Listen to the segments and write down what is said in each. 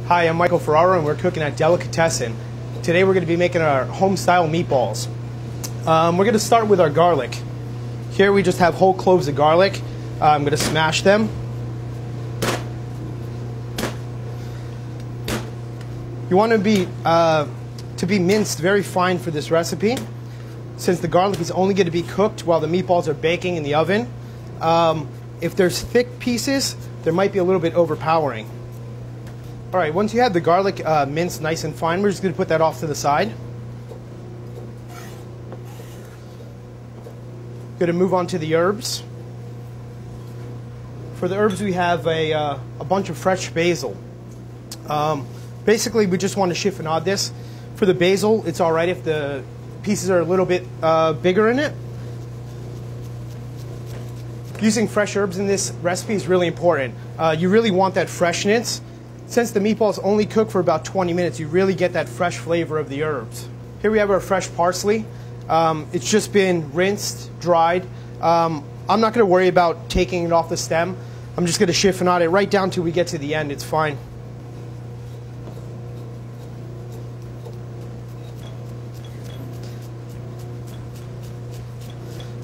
Hi, I'm Michael Ferraro and we're cooking at Delicatessen. Today we're going to be making our home-style meatballs. We're going to start with our garlic. Here we just have whole cloves of garlic. I'm going to smash them. You want to be minced very fine for this recipe, since the garlic is only going to be cooked while the meatballs are baking in the oven. If there's thick pieces, they might be a little bit overpowering. All right, once you have the garlic minced nice and fine, we're just going to put that off to the side. Going to move on to the herbs. For the herbs, we have a bunch of fresh basil. Basically, we just want to chiffonade this. For the basil, it's all right if the pieces are a little bit bigger in it. Using fresh herbs in this recipe is really important. You really want that freshness. Since the meatballs only cook for about 20 minutes, you really get that fresh flavor of the herbs. Here we have our fresh parsley. It's just been rinsed, dried. I'm not going to worry about taking it off the stem. I'm just going to chiffonade it right down till we get to the end. It's fine.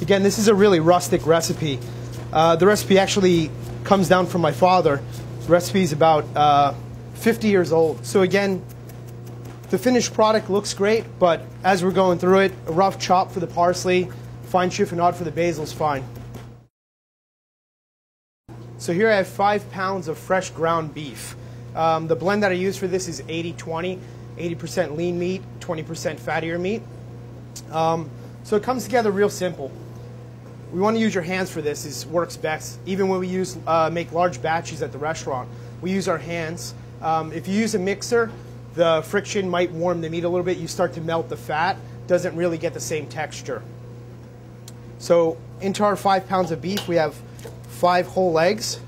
Again, this is a really rustic recipe. The recipe actually comes down from my father. The recipe is about 50 years old. So again, the finished product looks great, but as we're going through it, a rough chop for the parsley, fine chiffonade for the basil is fine. So here I have 5 pounds of fresh ground beef. The blend that I use for this is 80-20, 80% lean meat, 20% fattier meat. So it comes together real simple. We want to use your hands for this. It works best. Even when we make large batches at the restaurant, we use our hands. If you use a mixer, the friction might warm the meat a little bit. You start to melt the fat. Doesn't really get the same texture. So into our 5 pounds of beef, we have 5 whole eggs.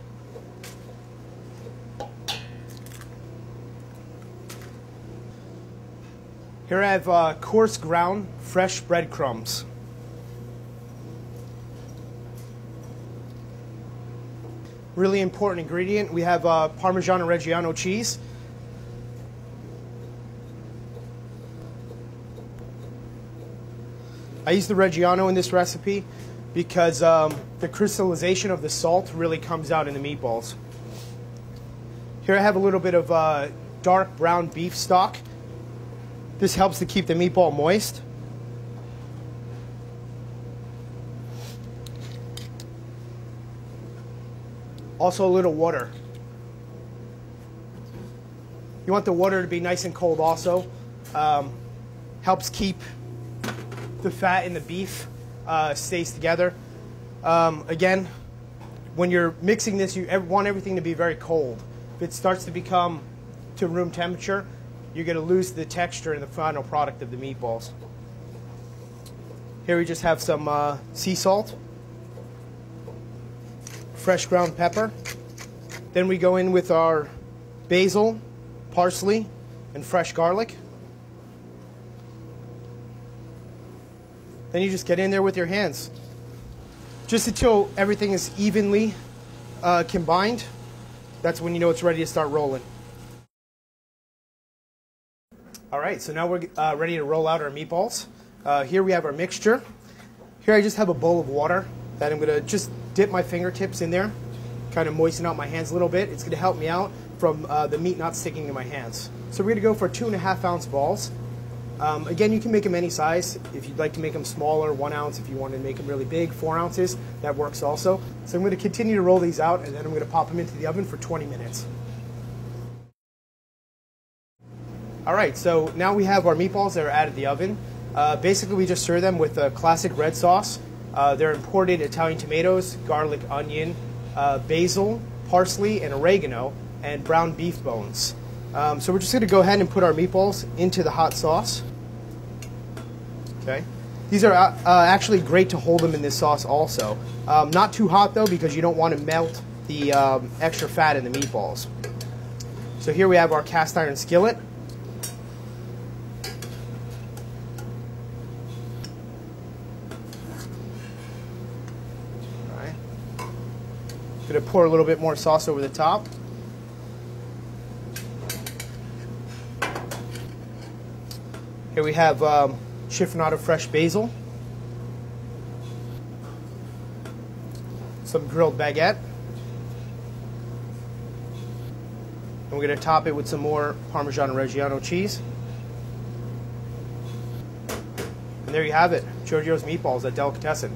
Here I have coarse ground fresh breadcrumbs. Really important ingredient, we have Parmigiano Reggiano cheese. I use the Reggiano in this recipe because the crystallization of the salt really comes out in the meatballs. Here I have a little bit of dark brown beef stock. This helps to keep the meatball moist. Also a little water. You want the water to be nice and cold also. Helps keep the fat in the beef stays together. Again, when you're mixing this, you want everything to be very cold. If it starts to become to room temperature, you're going to lose the texture in the final product of the meatballs. Here we just have some sea salt. Fresh ground pepper. Then we go in with our basil, parsley, and fresh garlic. Then you just get in there with your hands. Just until everything is evenly combined. That's when you know it's ready to start rolling. Alright, so now we're ready to roll out our meatballs. Here we have our mixture. Here I just have a bowl of water that I'm going to just dip my fingertips in there, kind of moisten out my hands a little bit. It's going to help me out from the meat not sticking to my hands. So we're going to go for 2.5 ounce balls. Again, you can make them any size. If you'd like to make them smaller, 1 ounce. If you want to make them really big, 4 ounces, that works also. So I'm going to continue to roll these out, and then I'm going to pop them into the oven for 20 minutes. All right, so now we have our meatballs that are out of the oven. Basically, we just serve them with a classic red sauce. They're imported Italian tomatoes, garlic, onion, basil, parsley, and oregano, and brown beef bones. So we're just going to go ahead and put our meatballs into the hot sauce. Okay. These are actually great to hold them in this sauce also. Not too hot though, because you don't want to melt the extra fat in the meatballs. So here we have our cast iron skillet. Going to pour a little bit more sauce over the top. Here we have chiffonata fresh basil, some grilled baguette, and we're going to top it with some more Parmigiano Reggiano cheese. And there you have it, Giorgio's meatballs at Delicatessen.